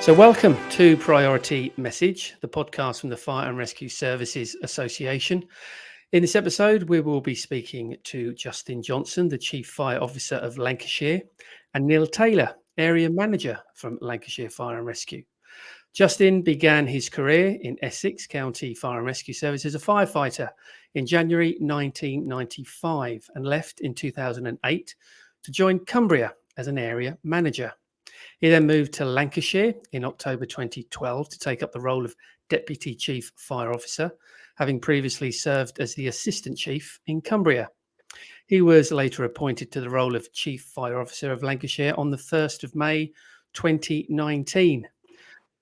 So welcome to Priority Message, the podcast from the Fire and Rescue Services Association. In this episode, we will be speaking to Justin Johnston, the Chief Fire Officer of Lancashire, and Neil Taylor, Area Manager from Lancashire Fire and Rescue. Justin began his career in Essex County Fire and Rescue Service as a firefighter in January 1995 and left in 2008 to join Cumbria as an area manager. He then moved to Lancashire in October 2012 to take up the role of Deputy Chief Fire Officer, having previously served as the Assistant Chief in Cumbria. He was later appointed to the role of Chief Fire Officer of Lancashire on the 1st of May 2019.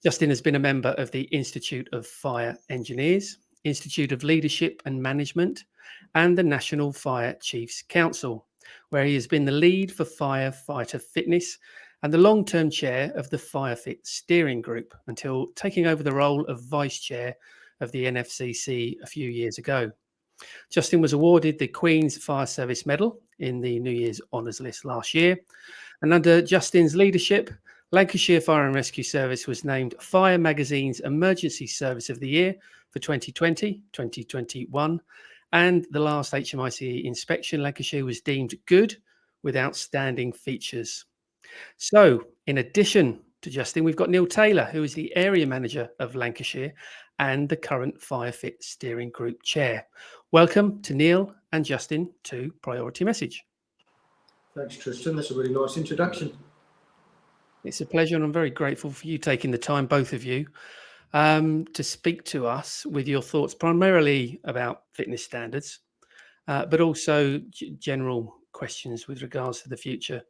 Justin has been a member of the Institute of Fire Engineers, Institute of Leadership and Management, and the National Fire Chiefs Council, where he has been the lead for firefighter fitness and the long-term chair of the FireFit Steering Group until taking over the role of vice chair of the NFCC a few years ago. Justin was awarded the Queen's Fire Service Medal in the New Year's Honours List last year, and under Justin's leadership, Lancashire Fire and Rescue Service was named Fire Magazine's Emergency Service of the Year for 2020-2021, and the last HMICE inspection, Lancashire was deemed good with outstanding features. So, in addition to Justin, we've got Neil Taylor, who is the Area Manager of Lancashire and the current FireFit Steering Group Chair. Welcome to Neil and Justin to Priority Message. Thanks, Tristan. That's a really nice introduction. It's a pleasure, and I'm very grateful for you taking the time, both of you, to speak to us with your thoughts, primarily about fitness standards, but also general questions with regards to the future,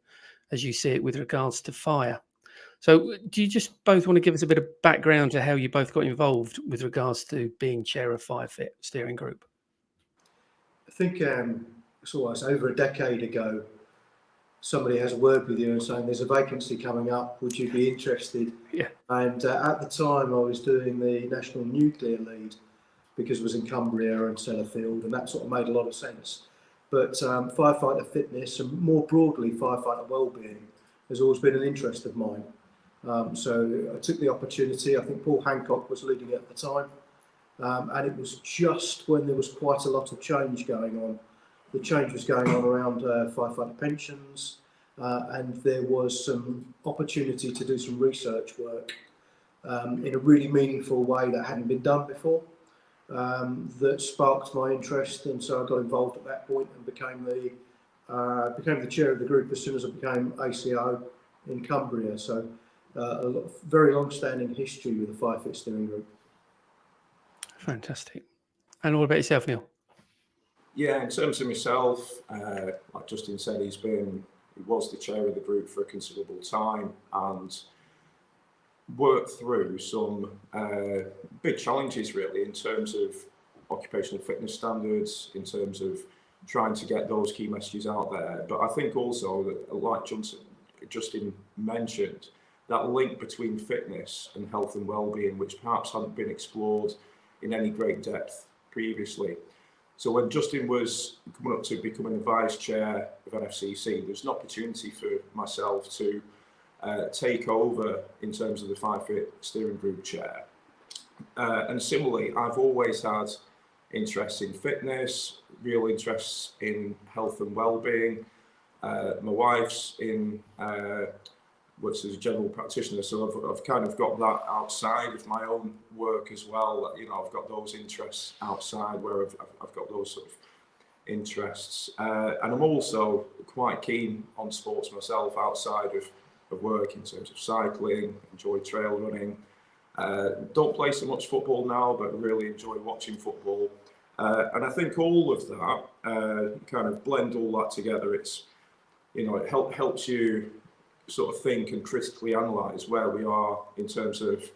as you see it, with regards to fire. So do you just both want to give us a bit of background to how you both got involved with regards to being chair of FireFit Steering Group? I think it's almost over a decade ago, somebody has a word with you and saying there's a vacancy coming up, would you be interested? Yeah. And at the time I was doing the National Nuclear Lead because it was in Cumbria and Sellafield, and that sort of made a lot of sense. But firefighter fitness and more broadly firefighter wellbeing has always been an interest of mine. So I took the opportunity. I think Paul Hancock was leading it at the time, and it was just when there was quite a lot of change going on. The change was going on around firefighter pensions, and there was some opportunity to do some research work in a really meaningful way that hadn't been done before. That sparked my interest, and so I got involved at that point and became the chair of the group as soon as I became ACO in Cumbria. So a very long-standing history with the FireFit Steering Group. Fantastic. And what about yourself, Neil? Yeah, in terms of myself, like Justin said, he was the chair of the group for a considerable time and worked through some big challenges really in terms of occupational fitness standards, in terms of trying to get those key messages out there. But I think also that, like Justin mentioned, that link between fitness and health and well-being, which perhaps hadn't been explored in any great depth previously. So when Justin was coming up to becoming the vice chair of NFCC, there was an opportunity for myself to take over in terms of the FireFit Steering Group chair. And similarly, I've always had interests in fitness, real interests in health and well-being. My wife's in works as a general practitioner, so I've kind of got that outside of my own work as well. You know, I've got those interests outside where I've got those sort of interests, and I'm also quite keen on sports myself outside of work in terms of cycling, enjoy trail running. Don't play so much football now, but really enjoy watching football. And I think all of that, kind of blend all that together, it's, you know, it helps you sort of think and critically analyse where we are in terms of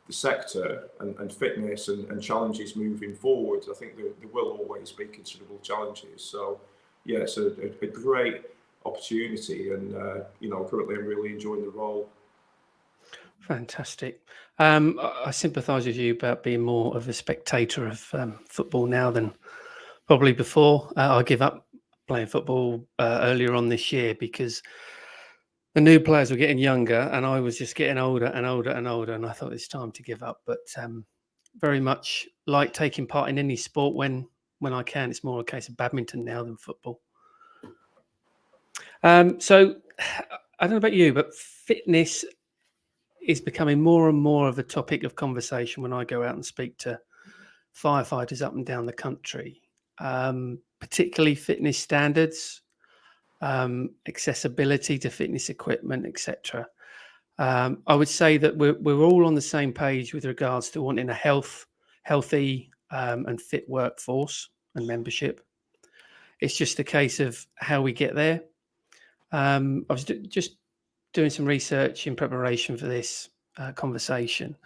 the sector and fitness and challenges moving forward. I think there will always be considerable challenges. So, yeah, it's a great opportunity, and you know, currently I'm really enjoying the role. Fantastic. I sympathise with you about being more of a spectator of football now than probably before. I give up playing football earlier on this year because the new players were getting younger, and I was just getting older and older and older, and I thought it's time to give up. But very much like taking part in any sport when I can. It's more a case of badminton now than football. So I don't know about you, but fitness is becoming more and more of a topic of conversation when I go out and speak to firefighters up and down the country, particularly fitness standards, accessibility to fitness equipment, etc. I would say that we're all on the same page with regards to wanting a healthy and fit workforce and membership. It's just a case of how we get there. I was just doing some research in preparation for this conversation,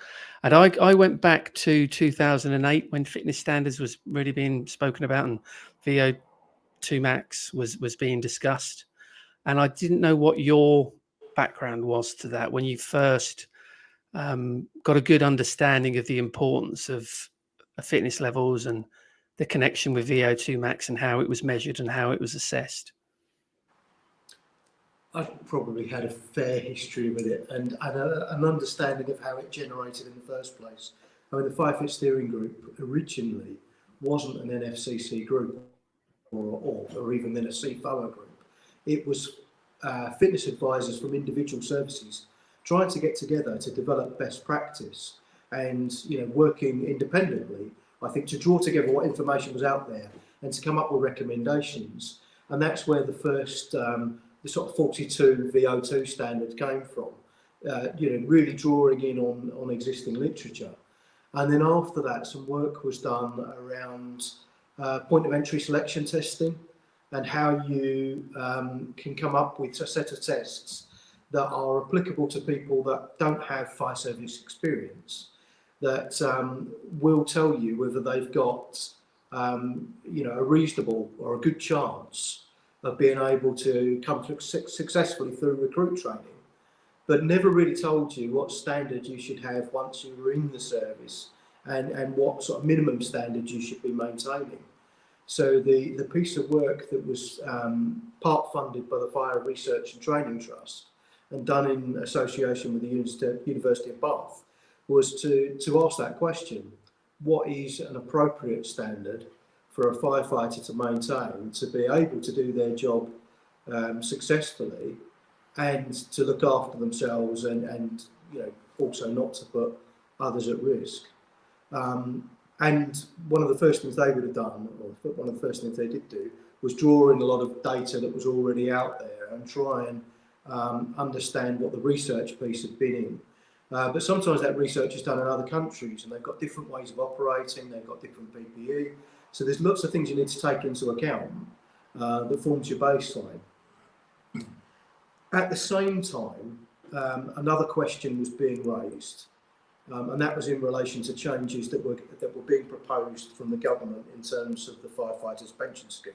and I went back to 2008 when fitness standards was really being spoken about and VO2 max was being discussed, and I didn't know what your background was to that when you first got a good understanding of the importance of fitness levels and the connection with VO2 max and how it was measured and how it was assessed. I probably had a fair history with it and an understanding of how it generated in the first place. I mean, the FireFit Steering Group originally wasn't an NFCC group or even then a CFO group. It was fitness advisors from individual services trying to get together to develop best practice and, you know, working independently, I think, to draw together what information was out there and to come up with recommendations. And that's where the first the sort of 42 VO2 standard came from, you know, really drawing in on existing literature. And then after that, some work was done around point of entry selection testing and how you can come up with a set of tests that are applicable to people that don't have fire service experience, that will tell you whether they've got, you know, a reasonable or a good chance of being able to come successfully through recruit training, but never really told you what standard you should have once you were in the service and what sort of minimum standards you should be maintaining. So the piece of work that was part funded by the Fire Research and Training Trust and done in association with the University of Bath was to ask that question: what is an appropriate standard for a firefighter to maintain to be able to do their job successfully and to look after themselves and you know, also not to put others at risk. And one of the first things they would have done, or one of the first things they did do, was draw in a lot of data that was already out there and try and understand what the research piece had been in. But sometimes that research is done in other countries and they've got different ways of operating, they've got different PPE. So there's lots of things you need to take into account that forms your baseline. At the same time, another question was being raised, and that was in relation to changes that were being proposed from the government in terms of the firefighters' pension scheme,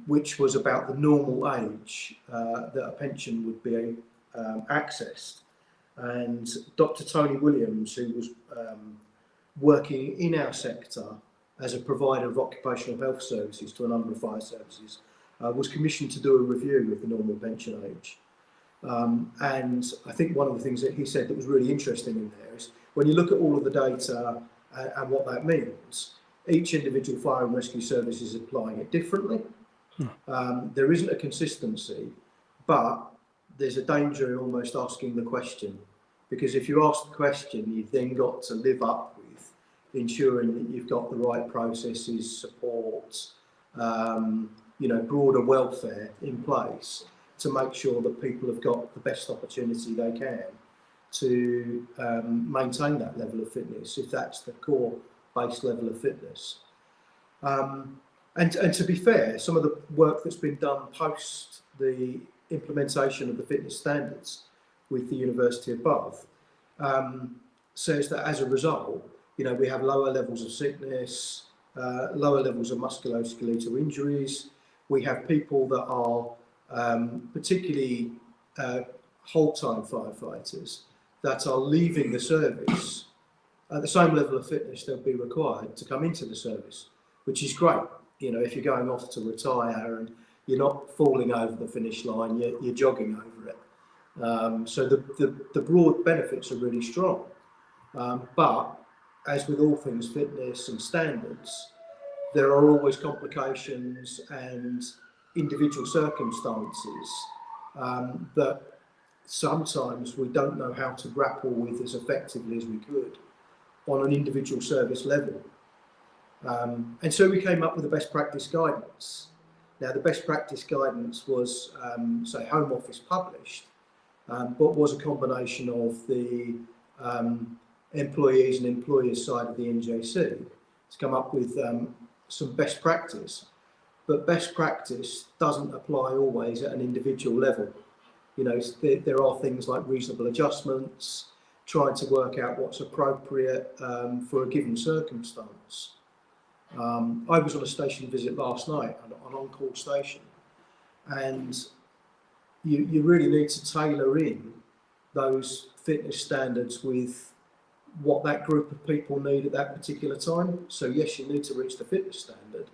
which was about the normal age that a pension would be accessed. And Dr. Tony Williams, who was working in our sector as a provider of occupational health services to a number of fire services, was commissioned to do a review of the normal pension age. And I think one of the things that he said that was really interesting in there is when you look at all of the data and what that means, each individual fire and rescue service is applying it differently. There isn't a consistency, but there's a danger in almost asking the question, because if you ask the question, you've then got to live up with ensuring that you've got the right processes, support, you know, broader welfare in place to make sure that people have got the best opportunity they can to maintain that level of fitness, if that's the core base level of fitness. And to be fair, some of the work that's been done post the implementation of the fitness standards with the University of Bath says that as a result, you know, we have lower levels of sickness, lower levels of musculoskeletal injuries. We have people that are particularly whole-time firefighters that are leaving the service at the same level of fitness they'll be required to come into the service, which is great. You know, if you're going off to retire and you're not falling over the finish line, you're jogging over it. So the broad benefits are really strong. But as with all things fitness and standards, there are always complications and individual circumstances that sometimes we don't know how to grapple with as effectively as we could on an individual service level. And so we came up with the best practice guidance. Now, the best practice guidance was, say, Home Office published, but was a combination of the employees and employers side of the NJC to come up with some best practice. But best practice doesn't apply always at an individual level. You know, there are things like reasonable adjustments, trying to work out what's appropriate for a given circumstance. I was on a station visit last night, an on-call station, and you really need to tailor in those fitness standards with what that group of people need at that particular time. So yes, you need to reach the fitness standard,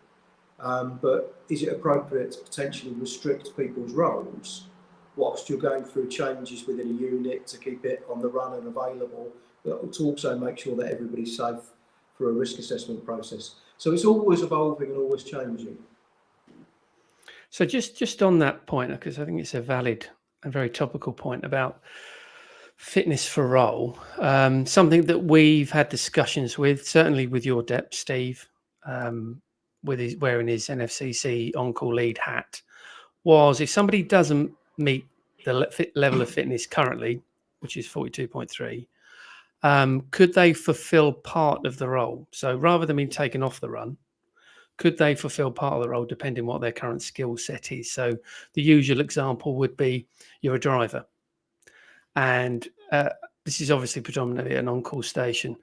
but is it appropriate to potentially restrict people's roles whilst you're going through changes within a unit to keep it on the run and available, but to also make sure that everybody's safe for a risk assessment process. So it's always evolving and always changing. So just on that point, because I think it's a valid and very topical point about fitness for role, something that we've had discussions with, certainly with your dep, Steve, with his wearing his NFCC on-call lead hat, was if somebody doesn't meet the level of fitness currently, which is 42.3, could they fulfill part of the role? So rather than being taken off the run, could they fulfill part of the role depending on what their current skill set is? So the usual example would be you're a driver, and this is obviously predominantly an on-call station,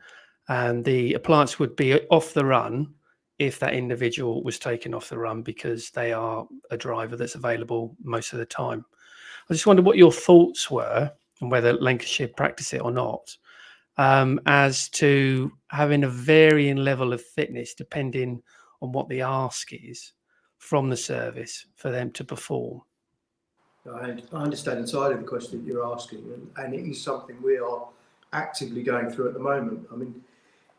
and the appliance would be off the run if that individual was taken off the run because they are a driver that's available most of the time. I just wondered what your thoughts were and whether Lancashire practice it or not, as to having a varying level of fitness depending on what the ask is from the service for them to perform. I understand entirely the question that you're asking, and it is something we are actively going through at the moment. I mean,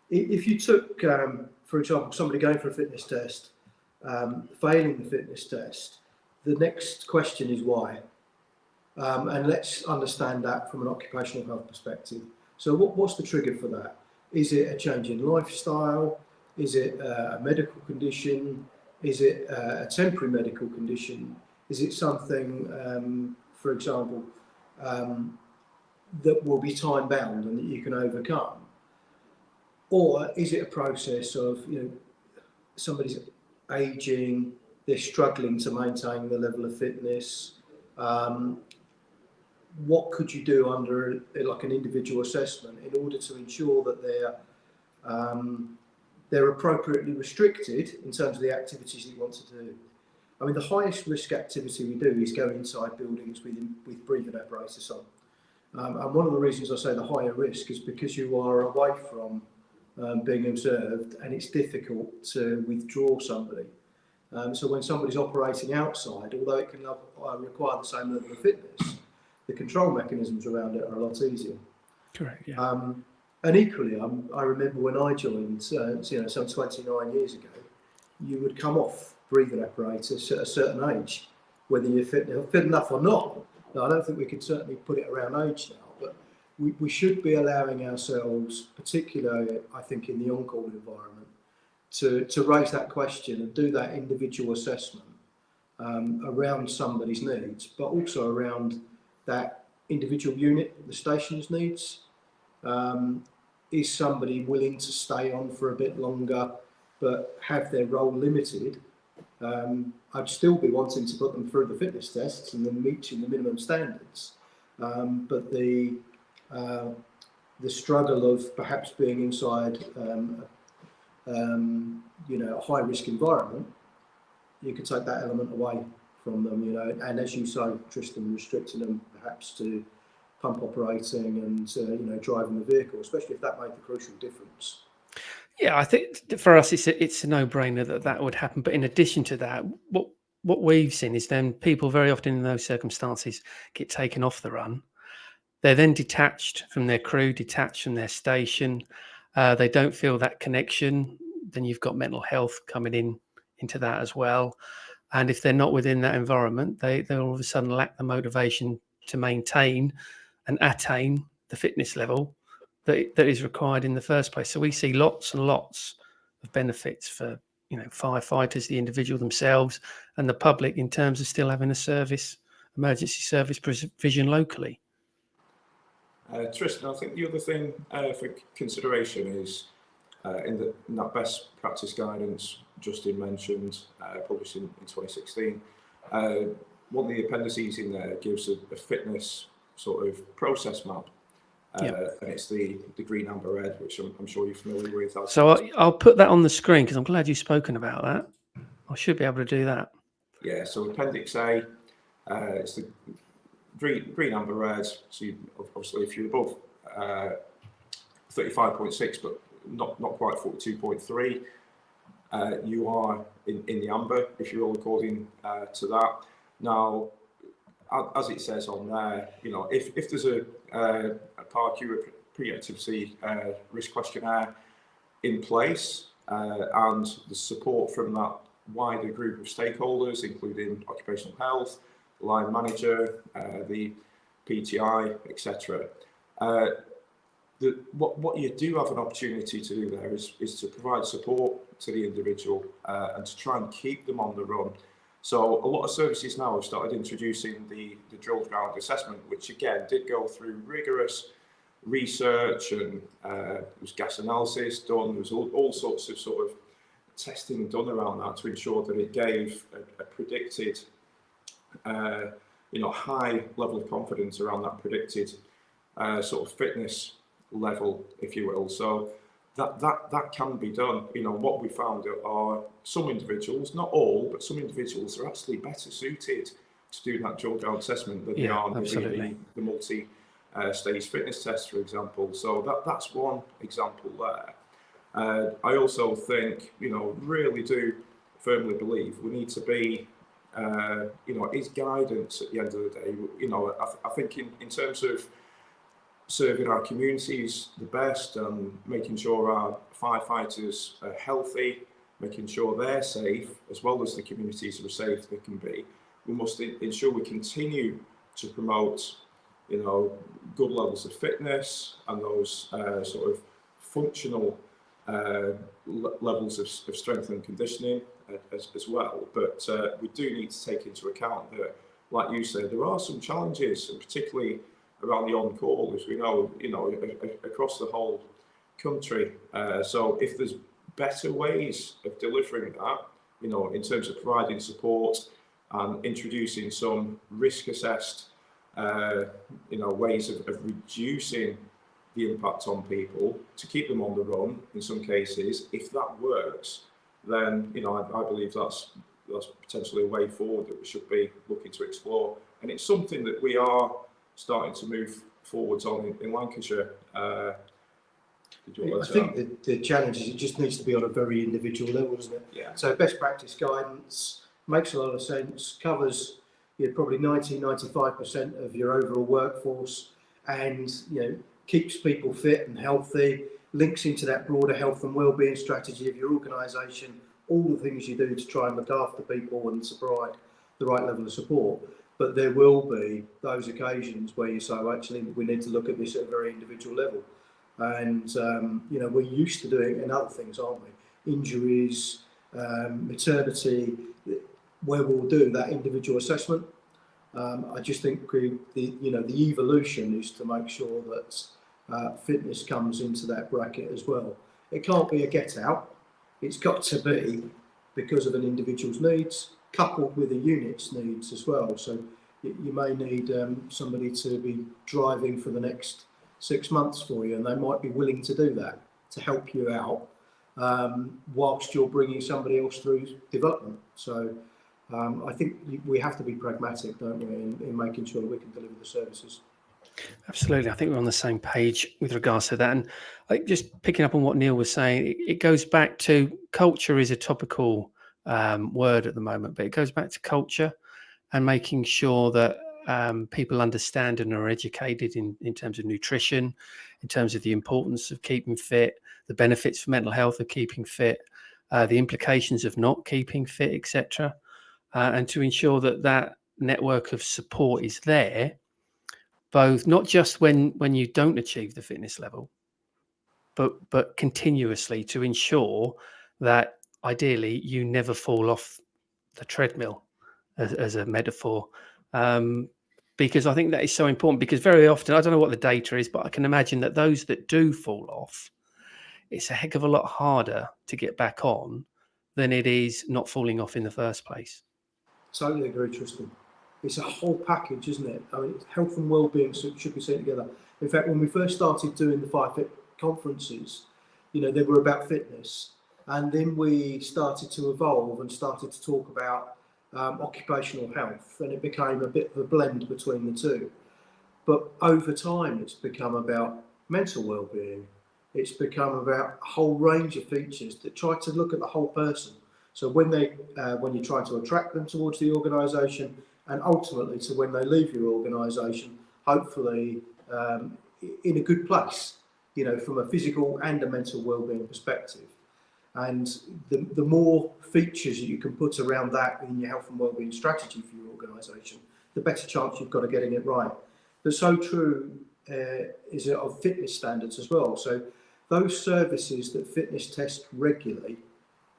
if you took, for example, somebody going for a fitness test, failing the fitness test, the next question is why? And let's understand that from an occupational health perspective. So what's the trigger for that? Is it a change in lifestyle? Is it a medical condition? Is it a temporary medical condition? Is it something, for example, that will be time bound and that you can overcome? Or is it a process of, somebody's aging, they're struggling to maintain the level of fitness? What could you do under like an individual assessment in order to ensure that they're appropriately restricted in terms of the activities that you want to do? I mean, the highest risk activity we do is go inside buildings with breathing apparatus on. And one of the reasons I say the higher risk is because you are away from being observed, and it's difficult to withdraw somebody. So when somebody's operating outside, although it can require the same level of fitness, the control mechanisms around it are a lot easier. Correct. Yeah. And equally, I remember when I joined, some 29 years ago, you would come off breathing apparatus at a certain age, whether you're fit enough or not. Now, I don't think we can certainly put it around age now, but we should be allowing ourselves, particularly, I think, in the on-call environment, to raise that question and do that individual assessment around somebody's needs, but also around that individual unit, the station's needs. Is somebody willing to stay on for a bit longer but have their role limited? I'd still be wanting to put them through the fitness tests and then reaching the minimum standards. But the struggle of perhaps being inside a high risk environment, you could take that element away from them, and as you say, Tristan, restricting them perhaps to pump operating and driving the vehicle, especially if that made the crucial difference. Yeah, I think for us it's a no-brainer that would happen. But in addition to that, what we've seen is then people very often in those circumstances get taken off the run. They're then detached from their crew, detached from their station. They don't feel that connection. Then you've got mental health coming into that as well. And if they're not within that environment, they all of a sudden lack the motivation to maintain and attain the fitness level that is required in the first place. So we see lots and lots of benefits for firefighters, the individual themselves, and the public in terms of still having a emergency service provision locally. Tristan, I think the other thing for consideration is in that best practice guidance Justin mentioned, published in 2016, one of the appendices in there gives a fitness sort of process map. And it's the green, amber, red, which I'm sure you're familiar with. So I'll put that on the screen because I'm glad you've spoken about that. I should be able to do that. Yeah, so Appendix A, it's the green, amber, red. So obviously if you're above 35.6, but not quite 42.3, you are in the amber, if you will, according to that. Now, as it says on there, if there's a PARQ, pre-activity risk questionnaire in place, and the support from that wider group of stakeholders, including occupational health, the line manager, the PTI, etc. What you do have an opportunity to do there is to provide support to the individual and to try and keep them on the run. So a lot of services now have started introducing the drill ground assessment, which again did go through rigorous research, and there was gas analysis done. There was all sorts of sort of testing done around that to ensure that it gave a predicted, high level of confidence around that predicted sort of fitness level, if you will. So that can be done. What we found are some individuals, not all, but some individuals are actually better suited to do that drill ground assessment than they are the multi-stage fitness test, for example. So that's one example there. I also think, really do firmly believe we need to be, is guidance at the end of the day. I think in terms of serving our communities the best and making sure our firefighters are healthy, making sure they're safe, as well as the communities are safe they can be, we must ensure we continue to promote, good levels of fitness and those sort of functional levels of strength and conditioning as well. But we do need to take into account that, like you said, there are some challenges, and particularly around the on-call, as we know, across the whole country. So if there's better ways of delivering that, in terms of providing support and introducing some risk-assessed, ways of reducing the impact on people to keep them on the run, in some cases, if that works, then, I believe that's potentially a way forward that we should be looking to explore. And it's something that we are starting to move forwards on in Lancashire. I think the challenge is it just needs to be on a very individual level, doesn't it? Yeah. So best practice guidance makes a lot of sense, covers probably 90-95% of your overall workforce, and keeps people fit and healthy, links into that broader health and wellbeing strategy of your organisation, all the things you do to try and look after people and provide the right level of support. But there will be those occasions where you say, well, actually, we need to look at this at a very individual level. And, we're used to doing it in other things, aren't we? Injuries, maternity, where we'll do that individual assessment. I just think the evolution is to make sure that fitness comes into that bracket as well. It can't be a get out. It's got to be because of an individual's needs, coupled with a unit's needs as well. So you may need somebody to be driving for the next 6 months for you, and they might be willing to do that to help you out whilst you're bringing somebody else through development. So I think we have to be pragmatic, don't we, in making sure that we can deliver the services. Absolutely. I think we're on the same page with regards to that. And I think just picking up on what Neil was saying, it goes back to culture is a topical word at the moment, but it goes back to culture and making sure that people understand and are educated in terms of nutrition, in terms of the importance of keeping fit, the benefits for mental health of keeping fit, the implications of not keeping fit, etc. And to ensure that network of support is there, both not just when you don't achieve the fitness level, but continuously, to ensure that ideally you never fall off the treadmill, as a metaphor. Because I think that is so important, because very often, I don't know what the data is, but I can imagine that those that do fall off, it's a heck of a lot harder to get back on than it is not falling off in the first place. Totally agree, Tristan. It's a whole package, isn't it? I mean, health and well-being should be seen together. In fact, when we first started doing the FireFit conferences, they were about fitness, and then we started to evolve and started to talk about occupational health, and it became a bit of a blend between the two. But over time, it's become about mental well-being. It's become about a whole range of features that try to look at the whole person. So when you try to attract them towards the organisation, and ultimately to when they leave your organisation, hopefully in a good place, from a physical and a mental well-being perspective. And the more features that you can put around that in your health and wellbeing strategy for your organisation, the better chance you've got of getting it right. But so true is it of fitness standards as well. So those services that fitness test regularly,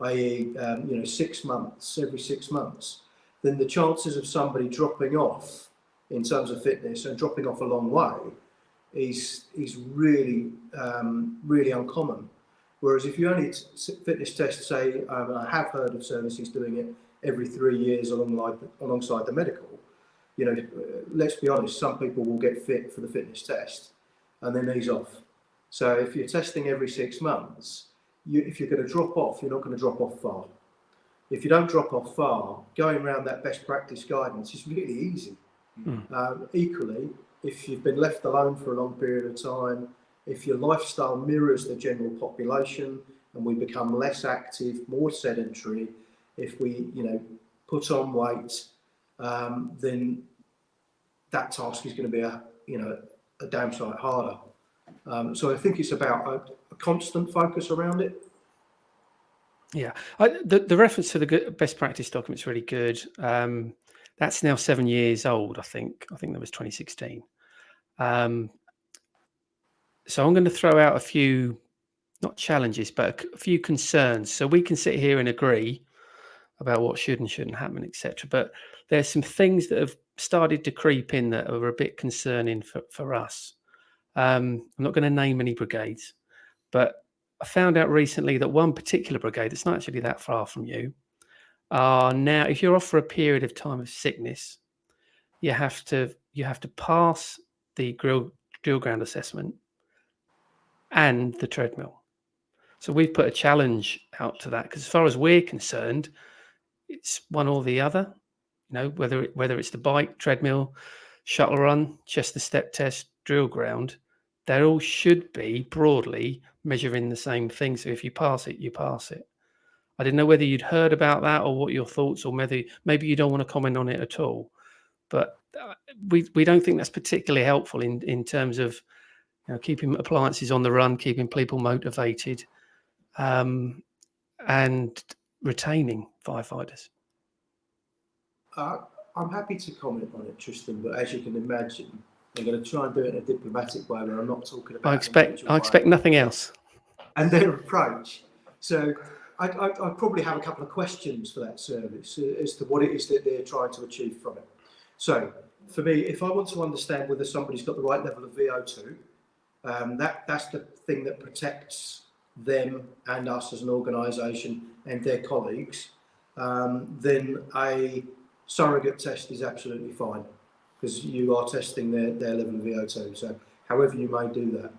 i.e., 6 months, every 6 months, then the chances of somebody dropping off in terms of fitness and dropping off a long way is really really uncommon. Whereas if you only fitness test, say, I have heard of services doing it every 3 years alongside the medical, let's be honest, some people will get fit for the fitness test and then ease off. So if you're testing every 6 months, if you're going to drop off, you're not going to drop off far. If you don't drop off far, going around that best practice guidance is really easy. Equally, if you've been left alone for a long period of time, if your lifestyle mirrors the general population and we become less active, more sedentary, if we, put on weight, then that task is going to be a damn sight harder. So I think it's about a constant focus around it. Yeah, the reference to the best practice document is really good. That's now 7 years old, I think. I think that was 2016. So I'm going to throw out a few, not challenges, but a few concerns. So we can sit here and agree about what should and shouldn't happen, etc. But there's some things that have started to creep in that are a bit concerning for us. I'm not going to name any brigades, but I found out recently that one particular brigade that's not actually that far from you are now, if you're off for a period of time of sickness, you have to pass the drill ground assessment and the treadmill. So we've put a challenge out to that, because as far as we're concerned, it's one or the other. Whether it's the bike, treadmill, shuttle run, Chester step test, drill ground, they all should be broadly measuring the same thing. So if you pass it, you pass it. I didn't know whether you'd heard about that or what your thoughts, or maybe you don't want to comment on it at all. But we don't think that's particularly helpful in terms of keeping appliances on the run, keeping people motivated, and retaining firefighters. I'm happy to comment on it, Tristan, but as you can imagine, I'm going to try and do it in a diplomatic way where I'm not talking about. I expect nothing else. And their approach. So I'd probably have a couple of questions for that service as to what it is that they're trying to achieve from it. So for me, if I want to understand whether somebody's got the right level of VO2, that's the thing that protects them and us as an organisation and their colleagues, then a surrogate test is absolutely fine, because you are testing their level of VO2. So however you may do that.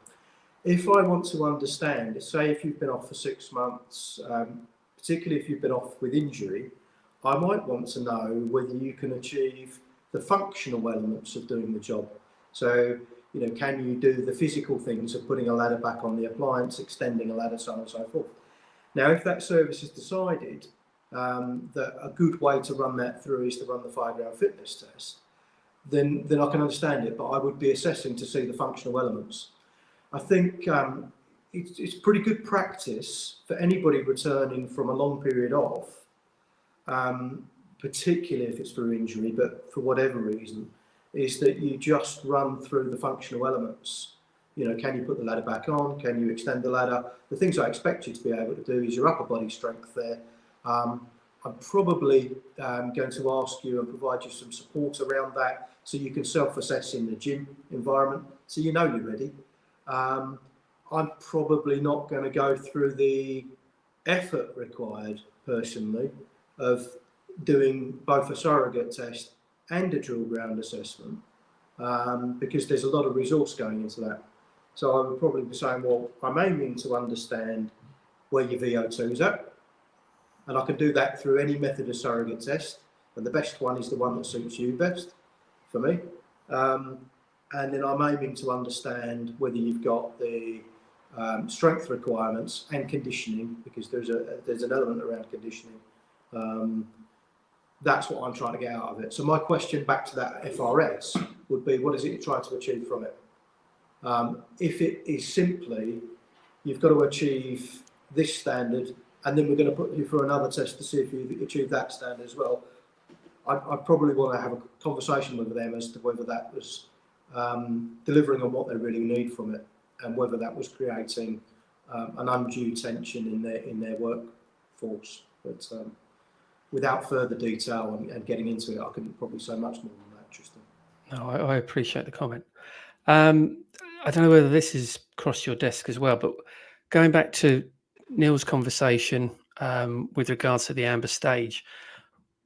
If I want to understand, say if you've been off for 6 months, particularly if you've been off with injury, I might want to know whether you can achieve the functional elements of doing the job. So, can you do the physical things of putting a ladder back on the appliance, extending a ladder, so on and so forth. Now, if that service has decided that a good way to run that through is to run the fireground fitness test, then I can understand it, but I would be assessing to see the functional elements. I think it's pretty good practice for anybody returning from a long period off, particularly if it's for injury, but for whatever reason, is that you just run through the functional elements. You know, can you put the ladder back on? Can you extend the ladder? The things I expect you to be able to do is your upper body strength there. I'm probably going to ask you and provide you some support around that so you can self-assess in the gym environment so you know you're ready. I'm probably not going to go through the effort required personally of doing both a surrogate test and a drill ground assessment because there's a lot of resource going into that. So I would probably be saying, well, I'm aiming to understand where your VO2 is at, and I can do that through any method of surrogate test, and the best one is the one that suits you best for me. And then I'm aiming to understand whether you've got the strength requirements and conditioning, because there's an element around conditioning. That's what I'm trying to get out of it. So my question back to that FRS would be, what is it you're trying to achieve from it? If it is simply, you've got to achieve this standard, and then we're going to put you through another test to see if you achieve that standard as well, I probably want to have a conversation with them as to whether that was delivering on what they really need from it, and whether that was creating an undue tension in their workforce. But without further detail and getting into it, I couldn't probably say much more than that, Tristan. No, I appreciate the comment. I don't know whether this has crossed your desk as well, but going back to Neil's conversation with regards to the amber stage,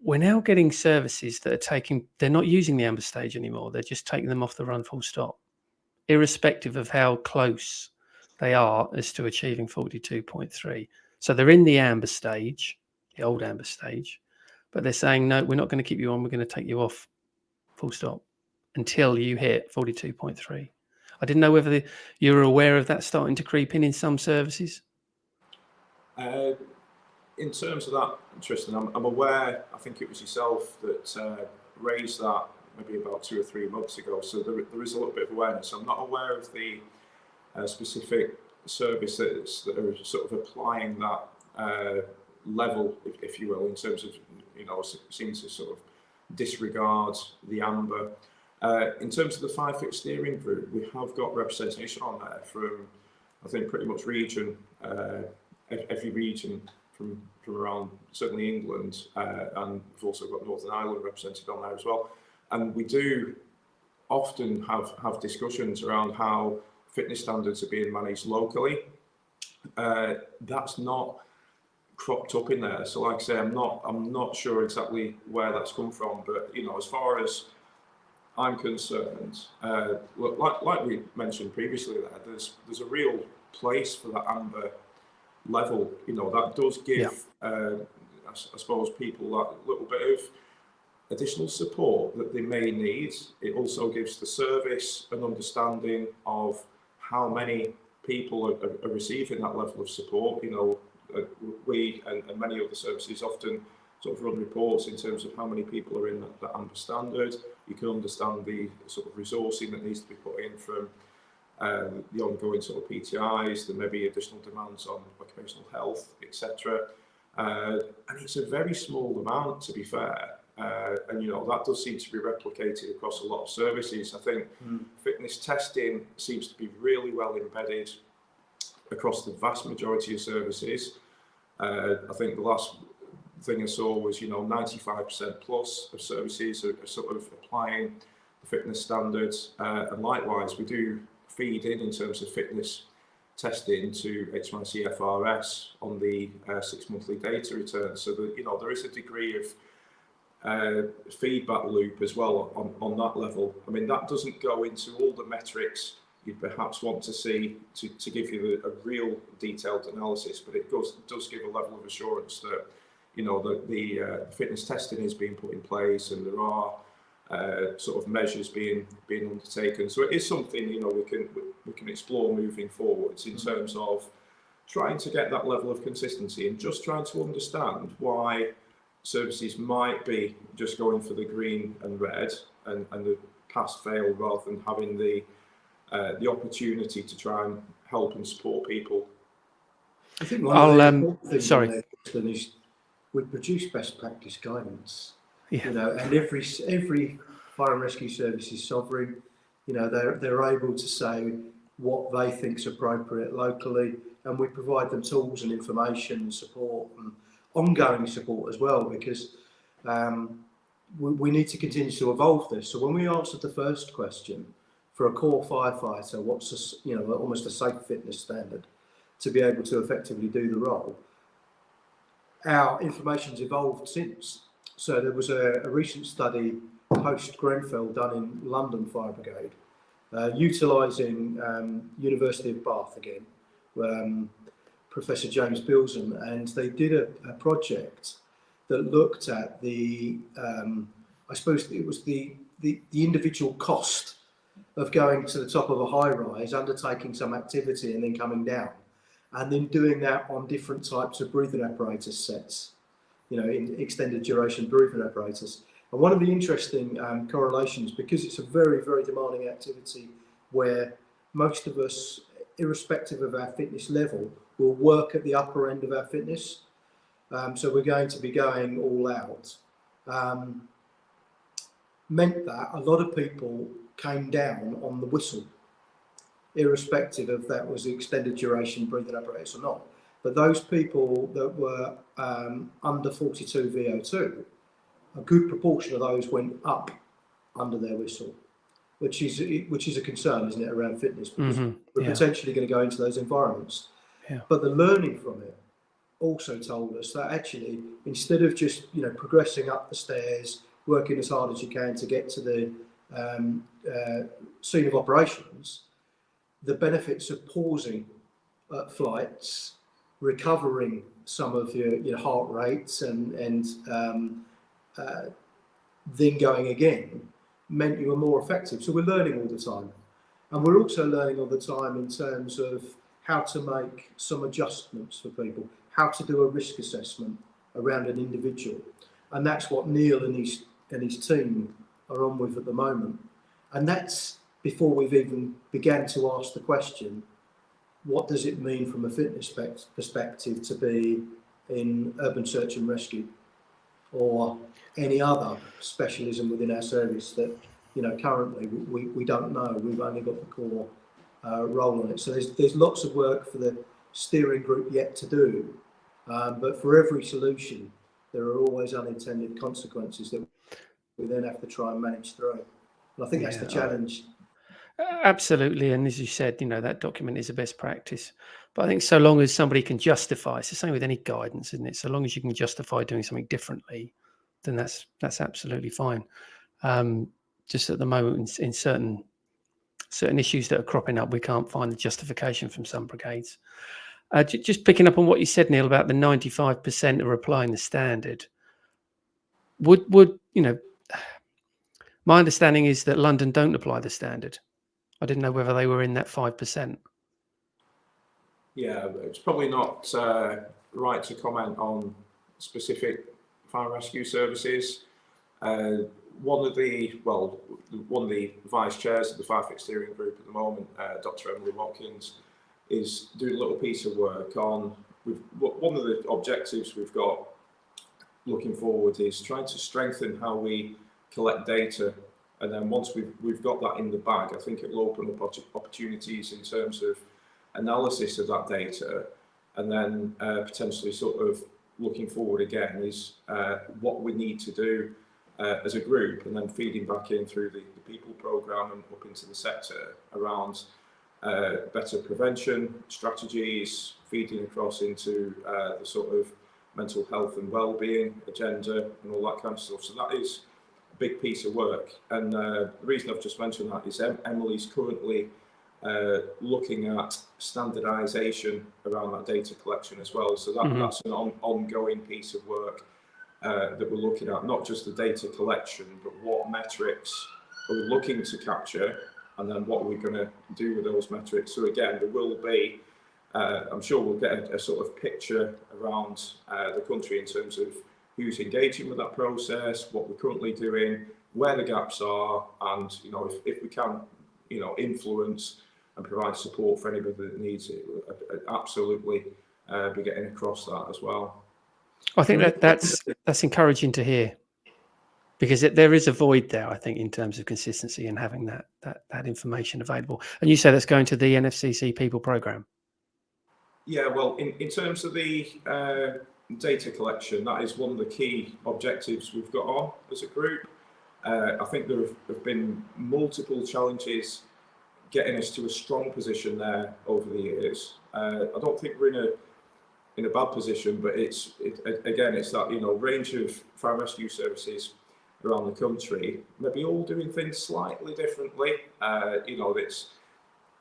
we're now getting services that they're not using the amber stage anymore. They're just taking them off the run full stop, irrespective of how close they are as to achieving 42.3. So they're in the amber stage, the old amber stage, but they're saying, no, we're not going to keep you on. We're going to take you off full stop until you hit 42.3. I didn't know whether you were aware of that starting to creep in some services. In terms of that, Tristan, I'm aware, I think it was yourself that raised that maybe about 2 or 3 months ago, so there is a little bit of awareness. I'm not aware of the specific services that are sort of applying that level, if you will, in terms of, seem to sort of disregard the amber. In terms of the FireFit Steering Group, we have got representation on there from, I think, pretty much every region from around, certainly England, and we've also got Northern Ireland represented on there as well. And we do often have discussions around how fitness standards are being managed locally. That's not cropped up in there. So like I say, I'm not sure exactly where that's come from, but as far as I'm concerned, like we mentioned previously, there's a real place for that amber level. That does give, I suppose, people that little bit of additional support that they may need. It also gives the service an understanding of how many people are receiving that level of support. We and many other services often sort of run reports in terms of how many people are in that amber standard. You can understand the sort of resourcing that needs to be put in from the ongoing sort of PTIs, there may be additional demands on occupational health, etc. And it's a very small amount, to be fair. And that does seem to be replicated across a lot of services. I think fitness testing seems to be really well embedded across the vast majority of services. I think the last thing I saw was 95% plus of services are sort of applying the fitness standards, and likewise we do feed in terms of fitness testing to HMRC FRS on the 6 monthly data return, so that there is a degree of feedback loop as well on that level. I mean, that doesn't go into all the metrics you'd perhaps want to see to give you a real detailed analysis, but it does give a level of assurance that that the fitness testing is being put in place, and there are sort of measures being undertaken. So it is something we can explore moving forwards in terms of trying to get that level of consistency and just trying to understand why services might be just going for the green and red and the pass fail rather than having the opportunity to try and help and support people. I think one of the important things on there, Justin, is we produce best practice guidance. Yeah. You know, and every fire and rescue service is sovereign. You know, they're able to say what they think is appropriate locally, and we provide them tools and information and support and ongoing support as well, because we need to continue to evolve this. So when we answered the first question for a core firefighter, what's almost a safe fitness standard to be able to effectively do the role, our information's evolved since. So there was a recent study post Grenfell done in London Fire Brigade, utilising University of Bath again, Professor James Bilson, and they did a project that looked at I suppose it was the individual cost of going to the top of a high rise, undertaking some activity and then coming down, and then doing that on different types of breathing apparatus sets, in extended duration breathing apparatus. And one of the interesting correlations, because it's a very, very demanding activity where most of us, irrespective of our fitness level, will work at the upper end of our fitness. So we're going to be going all out. Meant that a lot of people came down on the whistle, irrespective of that was the extended duration breathing apparatus or not. But those people that were under 42 VO2, a good proportion of those went up under their whistle, which is a concern, isn't it, around fitness, because we're potentially going to go into those environments. Yeah. But the learning from it also told us that actually, instead of just progressing up the stairs, working as hard as you can to get to the scene of operations, the benefits of pausing at flights, recovering some of your heart rates and then going again, meant you were more effective. So we're learning all the time. And we're also learning all the time in terms of how to make some adjustments for people, how to do a risk assessment around an individual. And that's what Neil and his team are on with at the moment. And that's before we've even began to ask the question, what does it mean from a fitness perspective to be in urban search and rescue or any other specialism within our service that currently we don't know. We've only got the core role on it. So there's lots of work for the steering group yet to do, but for every solution there are always unintended consequences that we then have to try and manage through. And I think that's the challenge. Absolutely, and as you said, that document is a best practice. But I think so long as somebody can justify, it's the same with any guidance, isn't it? So long as you can justify doing something differently, then that's absolutely fine. Just at the moment, in certain issues that are cropping up, we can't find the justification from some brigades. Just picking up on what you said, Neil, about the 95% are applying the standard. Would my understanding is that London don't apply the standard. I didn't know whether they were in that 5%. Yeah, it's probably not right to comment on specific fire rescue services. One of the vice chairs of the FireFit Steering Group at the moment, Dr. Emily Watkins, is doing a little piece of work on. One of the objectives we've got looking forward is trying to strengthen how we collect data, and then once we've got that in the bag, I think it will open up opportunities in terms of analysis of that data, and then potentially sort of looking forward again is what we need to do as a group, and then feeding back in through the people programme and up into the sector around better prevention strategies, feeding across into the sort of mental health and well-being agenda and all that kind of stuff. So that is a big piece of work, and the reason I've just mentioned that is Emily's currently looking at standardisation around that data collection as well. So that's an ongoing piece of work that we're looking at, not just the data collection, but what metrics are we looking to capture, and then what are we going to do with those metrics. So again, there will be I'm sure we'll get a sort of picture around the country in terms of who's engaging with that process, what we're currently doing, where the gaps are, and if we can influence and provide support for anybody that needs it, absolutely be getting across that as well. I think that's encouraging to hear, because there is a void there, I think, in terms of consistency and having that information available. And you say that's going to the NFCC People Programme. Yeah, well, in terms of the data collection, that is one of the key objectives we've got on as a group. I think there have been multiple challenges getting us to a strong position there over the years. I don't think we're in a bad position, but it's that range of fire and rescue services around the country, maybe all doing things slightly differently.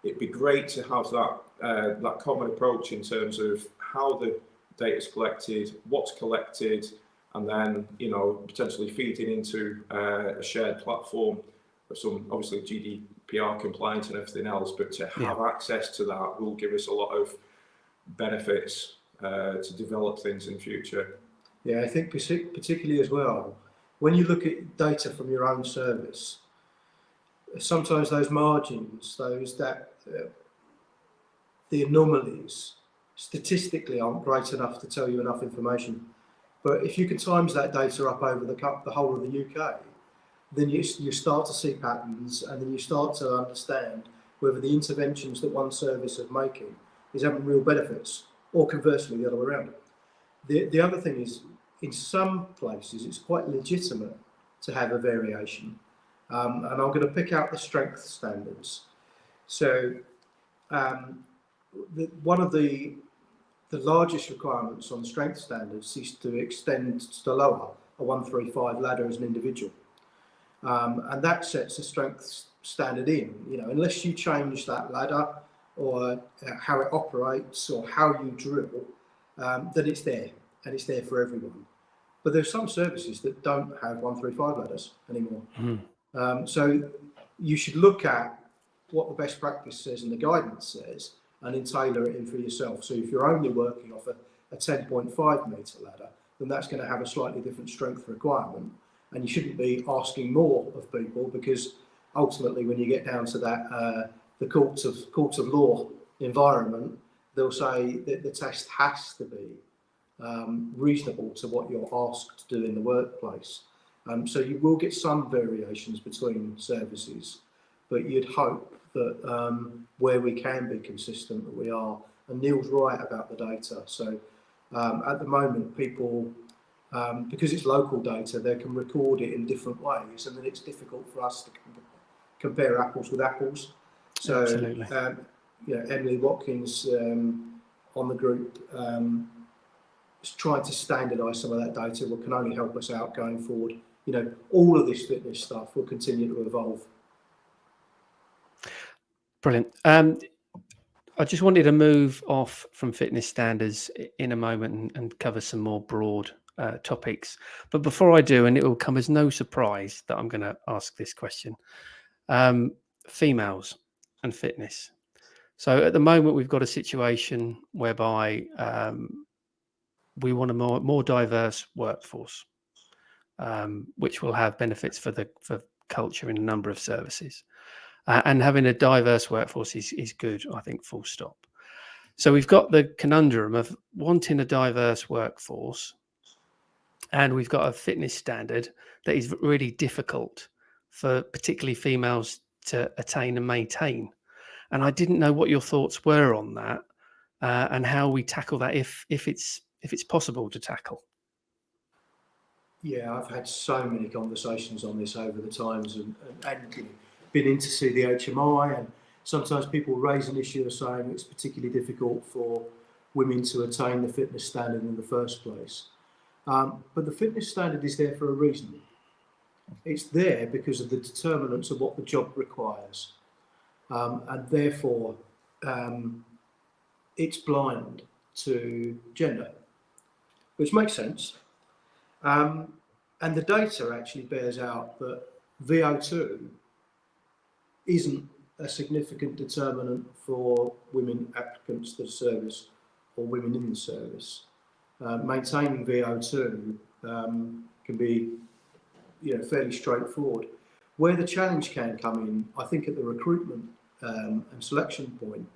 It'd be great to have that common approach in terms of how the data is collected, what's collected, and then potentially feeding into a shared platform of some obviously GDPR compliance and everything else. But to have access to that will give us a lot of benefits to develop things in the future. Yeah, I think particularly as well, when you look at data from your own service, sometimes those margins, the anomalies, statistically aren't great enough to tell you enough information. But if you can times that data up over the whole of the UK, then you start to see patterns, and then you start to understand whether the interventions that one service is making is having real benefits, or conversely, the other way around. The other thing is, in some places, it's quite legitimate to have a variation. And I'm going to pick out the strength standards. So one of the largest requirements on strength standards is to extend to lower a 135 ladder as an individual. And that sets a strength standard in, unless you change that ladder or how it operates or how you drill, then it's there, and it's there for everyone. But there's some services that don't have 135 ladders anymore. So you should look at what the best practice says and the guidance says, and then tailor it in for yourself. So if you're only working off a 10.5 metre ladder, then that's going to have a slightly different strength requirement. And you shouldn't be asking more of people, because ultimately when you get down to that, the courts of law environment, they'll say that the test has to be reasonable to what you're asked to do in the workplace. So you will get some variations between services, but you'd hope that where we can be consistent, that we are. And Neil's right about the data. So at the moment, people, because it's local data, they can record it in different ways, and then it's difficult for us to compare apples with apples. So Emily Watkins on the group is trying to standardise some of that data, what can only help us out going forward. All of this fitness stuff will continue to evolve. Brilliant. I just wanted to move off from fitness standards in a moment and cover some more broad topics. But before I do, and it will come as no surprise that I'm going to ask this question, females and fitness. So at the moment, we've got a situation whereby we want a more diverse workforce, which will have benefits for culture in a number of services. And having a diverse workforce is good, I think, full stop. So we've got the conundrum of wanting a diverse workforce, and we've got a fitness standard that is really difficult for particularly females to attain and maintain. And I didn't know what your thoughts were on that, and how we tackle that, if it's possible to tackle. Yeah, I've had so many conversations on this over the times, and been in to see the HMI, and sometimes people raise an issue of saying it's particularly difficult for women to attain the fitness standard in the first place. But the fitness standard is there for a reason. It's there because of the determinants of what the job requires. And therefore, it's blind to gender, which makes sense. And the data actually bears out that VO2 isn't a significant determinant for women applicants to the service or women in the service. Maintaining VO2 can be fairly straightforward. Where the challenge can come in, I think at the recruitment and selection point,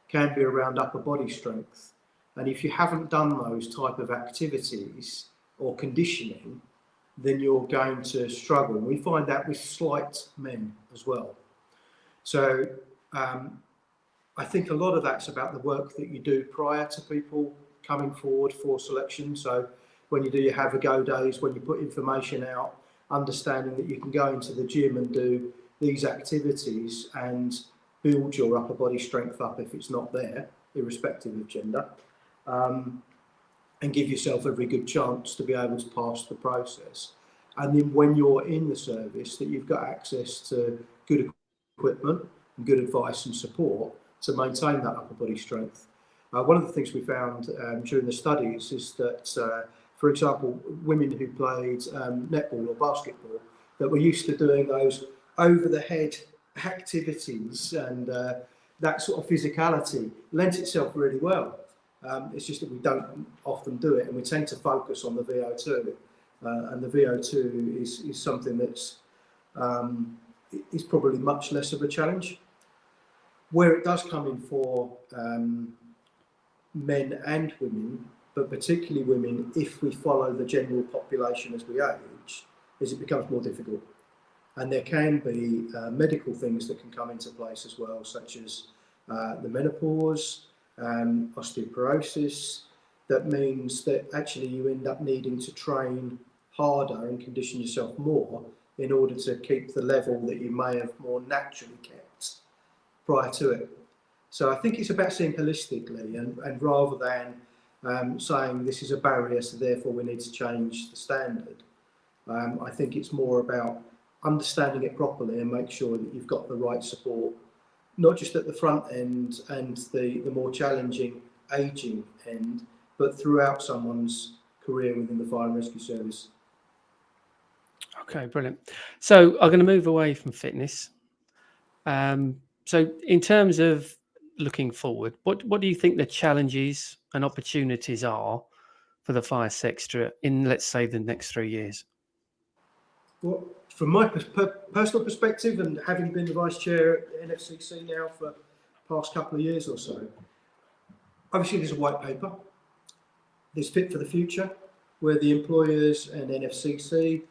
can be around upper body strength. And if you haven't done those type of activities or conditioning, then you're going to struggle. We find that with slight men as well. So I think a lot of that's about the work that you do prior to people coming forward for selection. So when you do your have a go days, when you put information out, understanding that you can go into the gym and do these activities and build your upper body strength up if it's not there, irrespective of gender, and give yourself every good chance to be able to pass the process. And then when you're in the service, that you've got access to good equipment and good advice and support to maintain that upper body strength. One of the things we found during the studies is that, for example, women who played netball or basketball that were used to doing those over the head activities and that sort of physicality lent itself really well. It's just that we don't often do it, and we tend to focus on the VO2, and the VO2 is something that's is probably much less of a challenge. Where it does come in for men and women, but particularly women, if we follow the general population as we age, is it becomes more difficult. And there can be medical things that can come into place as well, such as the menopause, osteoporosis. That means that actually you end up needing to train harder and condition yourself more in order to keep the level that you may have more naturally kept prior to it. So I think it's about seeing holistically, and rather than saying this is a barrier, so therefore we need to change the standard. I think it's more about understanding it properly and make sure that you've got the right support, not just at the front end and the more challenging aging end, but throughout someone's career within the fire and rescue service. Okay, brilliant. So I'm going to move away from fitness. So in terms of looking forward, what do you think the challenges and opportunities are for the fire sector in, let's say, the next 3 years? Well, from my personal perspective, and having been the vice chair at NFCC now for the past couple of years or so, obviously there's a white paper. There's Fit for the Future, where the employers and NFCC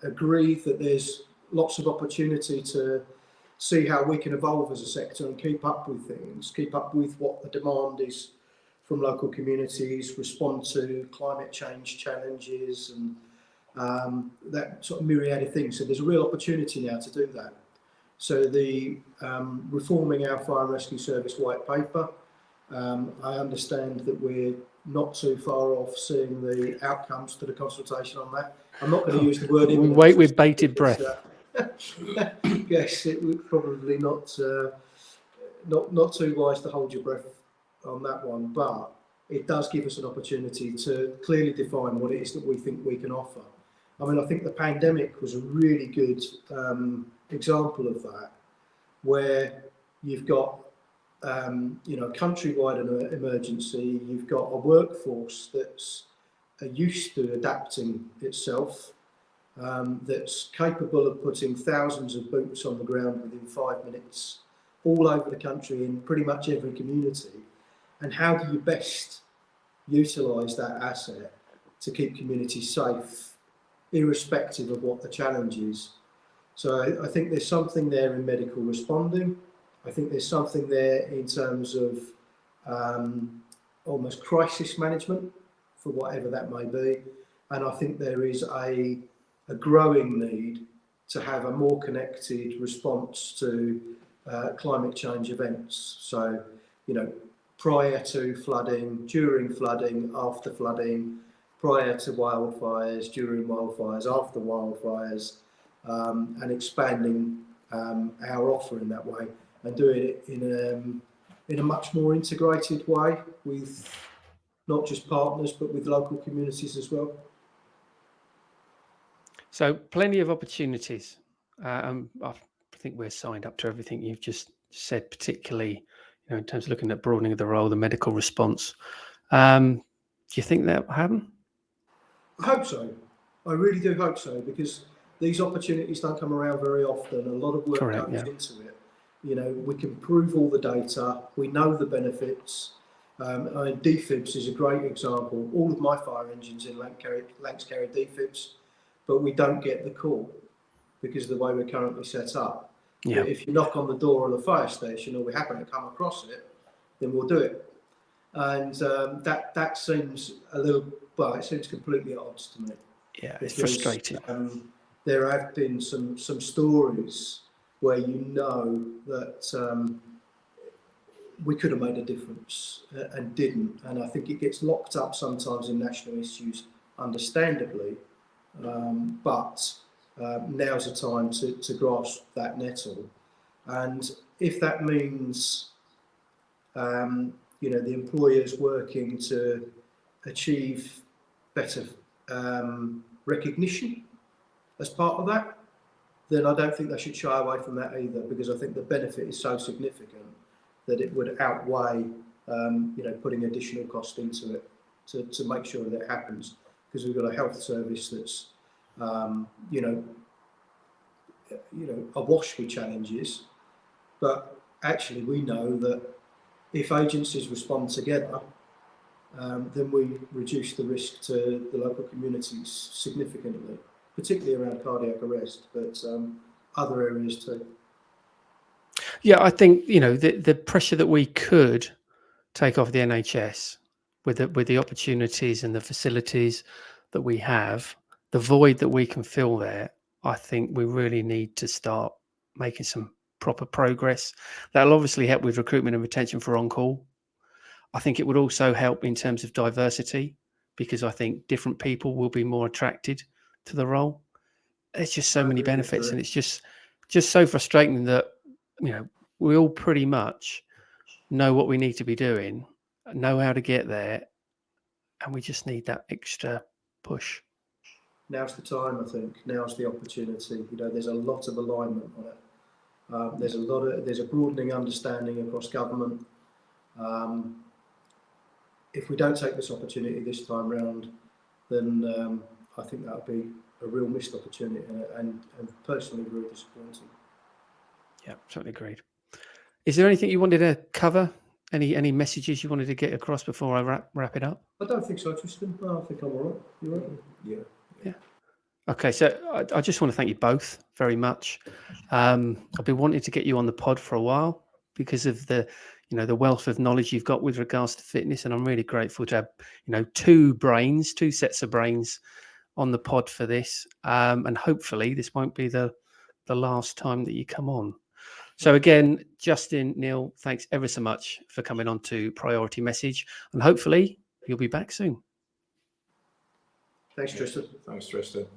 agree that there's lots of opportunity to see how we can evolve as a sector and keep up with things, keep up with what the demand is from local communities, respond to climate change challenges and that sort of myriad of things. So there's a real opportunity now to do that. So the reforming our fire and rescue service white paper, I understand that we're not too far off seeing the outcomes to the consultation on that. I'm not going to use the word imminent. We wait with bated breath. Yes, it would probably not too wise to hold your breath on that one, but it does give us an opportunity to clearly define what it is that we think we can offer. I mean, I think the pandemic was a really good example of that, where you've got countrywide emergency, you've got a workforce that's used to adapting itself, that's capable of putting thousands of boots on the ground within 5 minutes, all over the country in pretty much every community. And how do you best utilise that asset to keep communities safe, irrespective of what the challenge is? So I think there's something there in medical responding. I think there's something there in terms of almost crisis management, for whatever that may be. And I think there is a growing need to have a more connected response to climate change events. So, prior to flooding, during flooding, after flooding, prior to wildfires, during wildfires, after wildfires, and expanding our offer in that way, and doing it in a much more integrated way with not just partners, but with local communities as well. So plenty of opportunities. think we're signed up to everything you've just said, particularly, in terms of looking at broadening of the role, the medical response. Do you think that will happen? I hope so. I really do hope so, because these opportunities don't come around very often. A lot of work goes into it. We can prove all the data. We know the benefits. DFIBs is a great example. All of my fire engines in Lancashire carry DFIBs, but we don't get the call because of the way we're currently set up. Yeah. But if you knock on the door of the fire station, or we happen to come across it, then we'll do it. And that seems it seems completely at odds to me. Yeah, it's frustrating. There have been some stories where that we could have made a difference and didn't. And I think it gets locked up sometimes in national issues, understandably. But now's the time to grasp that nettle. And if that means, the employers working to achieve better recognition as part of that, then I don't think they should shy away from that either, because I think the benefit is so significant that it would outweigh, putting additional cost into it to make sure that it happens, because we've got a health service that's, awash with challenges. But actually, we know that if agencies respond together, then we reduce the risk to the local communities significantly, particularly around cardiac arrest, but other areas too. Yeah, I think the pressure that we could take off the NHS with the opportunities and the facilities that we have, the void that we can fill there. I think we really need to start making some proper progress. That'll obviously help with recruitment and retention for on-call. I think it would also help in terms of diversity, because I think different people will be more attracted to the role. There's just so many benefits, and it's just so frustrating that we all pretty much know what we need to be doing, know how to get there, and we just need that extra push. Now's the time, I think. Now's the opportunity. There's a lot of alignment on it. There's a broadening understanding across government. If we don't take this opportunity this time round, then I think that would be a real missed opportunity, and personally very disappointing. Yeah, totally agreed. Is there anything you wanted to cover? Any messages you wanted to get across before I wrap it up? I don't think so, Tristan. No, I think I'm all right. You all right? Yeah. Okay, so I just want to thank you both very much. I've been wanting to get you on the pod for a while because of the wealth of knowledge you've got with regards to fitness, and I'm really grateful to have two sets of brains on the pod for this, and hopefully this won't be the last time that you come on. So again, Justin, Neil, thanks ever so much for coming on to Priority Message, and hopefully you'll be back soon. Thanks, Tristan. Thanks, Tristan.